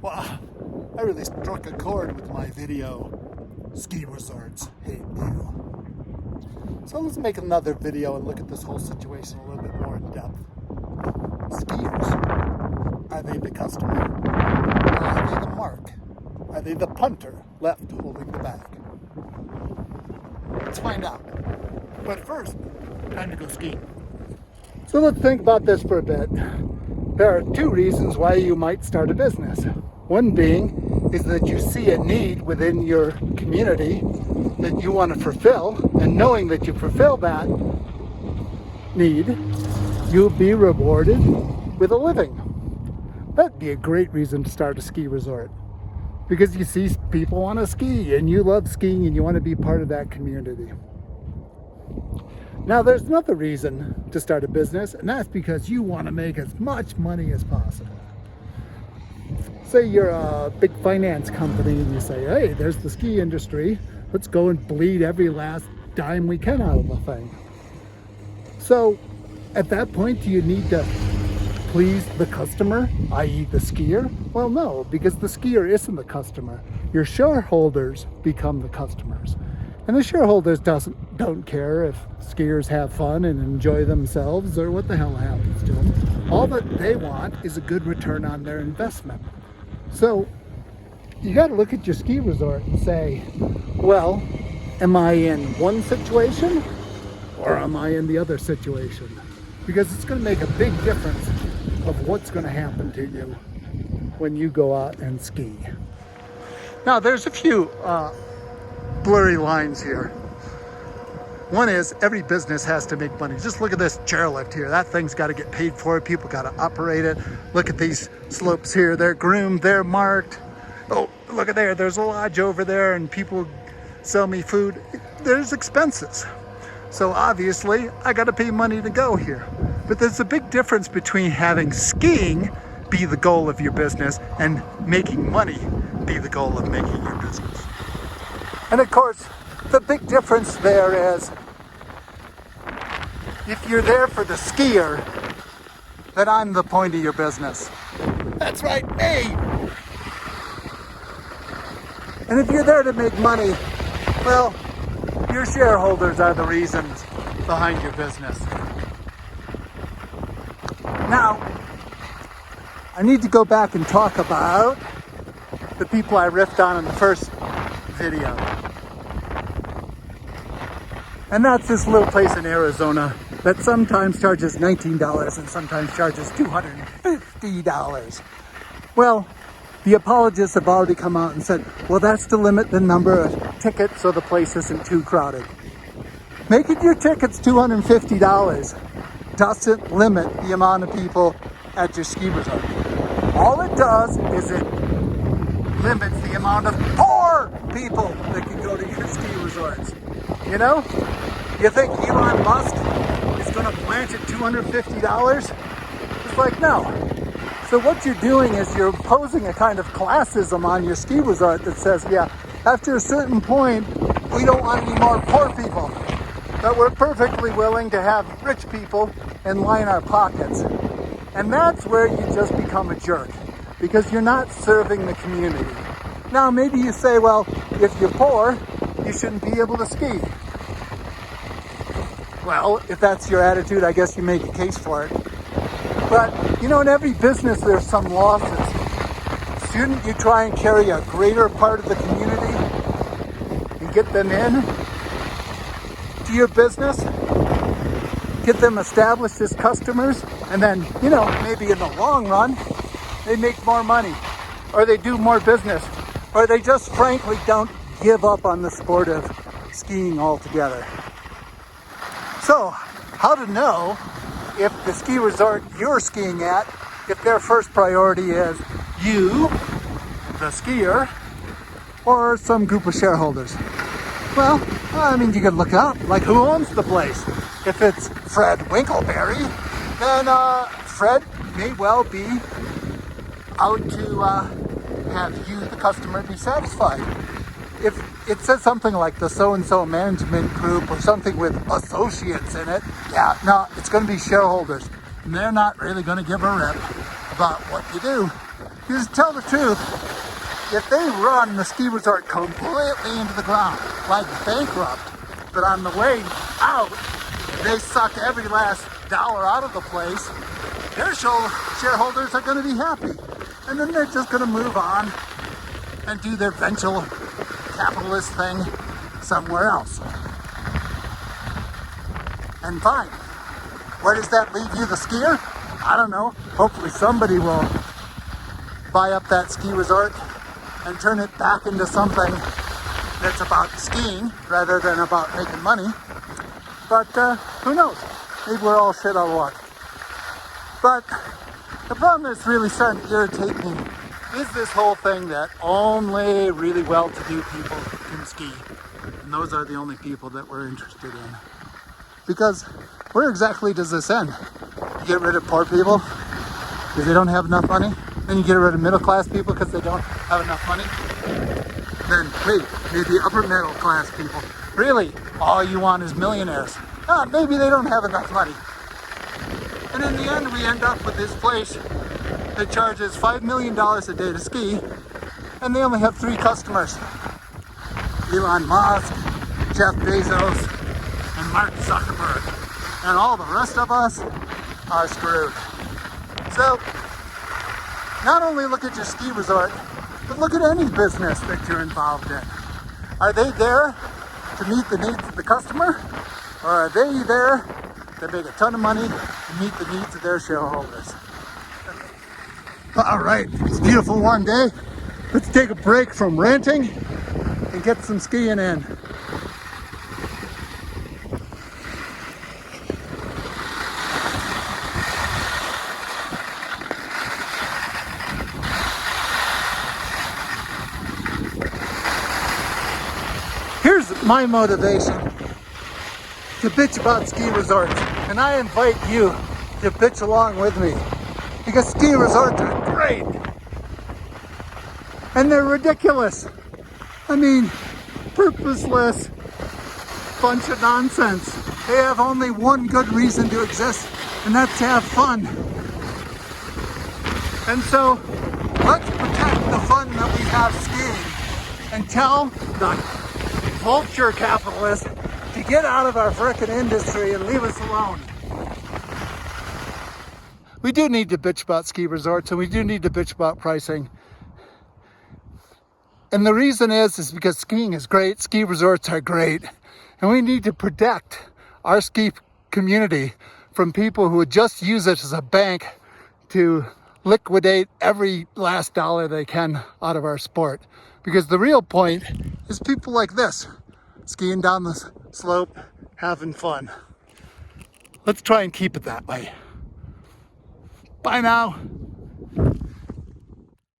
Wow, I really struck a chord with my video, Ski Resorts Hate You. So let's make another video and look at this whole situation a little bit more in depth. Skiers, are they the customer? Or are they the mark? Are they the punter left holding the bag? Let's find out. But first, time to go skiing. So let's think about this for a bit. There are two reasons why you might start a business. One being is that you see a need within your community that you want to fulfill, and knowing that you fulfill that need, you'll be rewarded with a living. That'd be a great reason to start a ski resort, because you see people want to ski and you love skiing and you want to be part of that community. Now there's another reason to start a business, and that's because you want to make as much money as possible. Say you're a big finance company and you say, hey, there's the ski industry, let's go and bleed every last dime we can out of the thing. So at that point, do you need to please the customer, i.e. the skier? Well, no, because the skier isn't the customer. Your shareholders become the customers. And the shareholders don't care if skiers have fun and enjoy themselves or what the hell happens to them. All that they want is a good return on their investment. So you got to look at your ski resort and say, well, am I in one situation or am I in the other situation? Because it's going to make a big difference of what's going to happen to you when you go out and ski. Now, there's a few blurry lines here. One is every business has to make money. Just look at this chairlift here. That thing's got to get paid for. People got to operate it. Look at these slopes here. They're groomed, they're marked. Oh, look at there. There's a lodge over there and people sell me food. There's expenses. So obviously I got to pay money to go here. But there's a big difference between having skiing be the goal of your business and making money be the goal of making your business. And of course, the big difference there is if you're there for the skier, then I'm the point of your business. That's right, me! And if you're there to make money, well, your shareholders are the reasons behind your business. Now, I need to go back and talk about the people I riffed on in the first video. And that's this little place in Arizona that sometimes charges $19 and sometimes charges $250. Well, the apologists have already come out and said, well, that's to limit the number of tickets so the place isn't too crowded. Making your tickets $250 doesn't limit the amount of people at your ski resort. All it does is it limits the amount of poor people that can go to your ski resorts. You know? You think Elon Musk is going to plant at $250? It's like, no. So what you're doing is you're imposing a kind of classism on your ski resort that says, yeah, after a certain point, we don't want any more poor people. But we're perfectly willing to have rich people and line our pockets. And that's where you just become a jerk, because you're not serving the community. Now, maybe you say, well, if you're poor, you shouldn't be able to ski. Well, if that's your attitude, I guess you make a case for it. But, you know, in every business, there's some losses. Shouldn't you try and carry a greater part of the community and get them in to your business? Get them established as customers, and then, you know, maybe in the long run, they make more money, or they do more business, or they just frankly don't give up on the sport of skiing altogether. So, how to know if the ski resort you're skiing at, if their first priority is you, the skier, or some group of shareholders? Well, I mean, you can look up, like, who owns the place? If it's Fred Winkleberry, then Fred may well be out to have you, the customer, be satisfied. If it says something like the so-and-so management group or something with associates in it, yeah, no, it's going to be shareholders. And they're not really going to give a rip about what you do. Because to tell the truth, if they run the ski resort completely into the ground, like bankrupt, but on the way out, they suck every last dollar out of the place, their shareholders are going to be happy. And then they're just going to move on and do their venture capitalist thing somewhere else. And fine. Where does that leave you, the skier? I don't know. Hopefully somebody will buy up that ski resort and turn it back into something that's about skiing rather than about making money. But who knows? Maybe we're all shit out of luck. But the problem that's really starting to irritate me is this whole thing that only really well-to-do people can ski. And those are the only people that we're interested in. Because where exactly does this end? You get rid of poor people because they don't have enough money. Then you get rid of middle-class people because they don't have enough money. Then, wait, maybe upper middle-class people. Really, all you want is millionaires. Maybe they don't have enough money. And in the end, we end up with this place that charges $5 million a day to ski, and they only have 3 customers. Elon Musk, Jeff Bezos, and Mark Zuckerberg. And all the rest of us are screwed. So, not only look at your ski resort, but look at any business that you're involved in. Are they there to meet the needs of the customer? Or are they there to make a ton of money and meet the needs of their shareholders? All right, it's a beautiful warm day. Let's take a break from ranting and get some skiing in. Here's my motivation to bitch about ski resorts, and I invite you to bitch along with me, because ski resorts are great and they're ridiculous. I mean, purposeless bunch of nonsense. They have only one good reason to exist, and that's to have fun. And so let's protect the fun that we have skiing and tell the vulture capitalists to get out of our frickin' industry and leave us alone. We do need to bitch about ski resorts, and we do need to bitch about pricing. And the reason is because skiing is great, ski resorts are great, and we need to protect our ski community from people who would just use it as a bank to liquidate every last dollar they can out of our sport. Because the real point is people like this, skiing down the slope, having fun. Let's try and keep it that way. Bye now.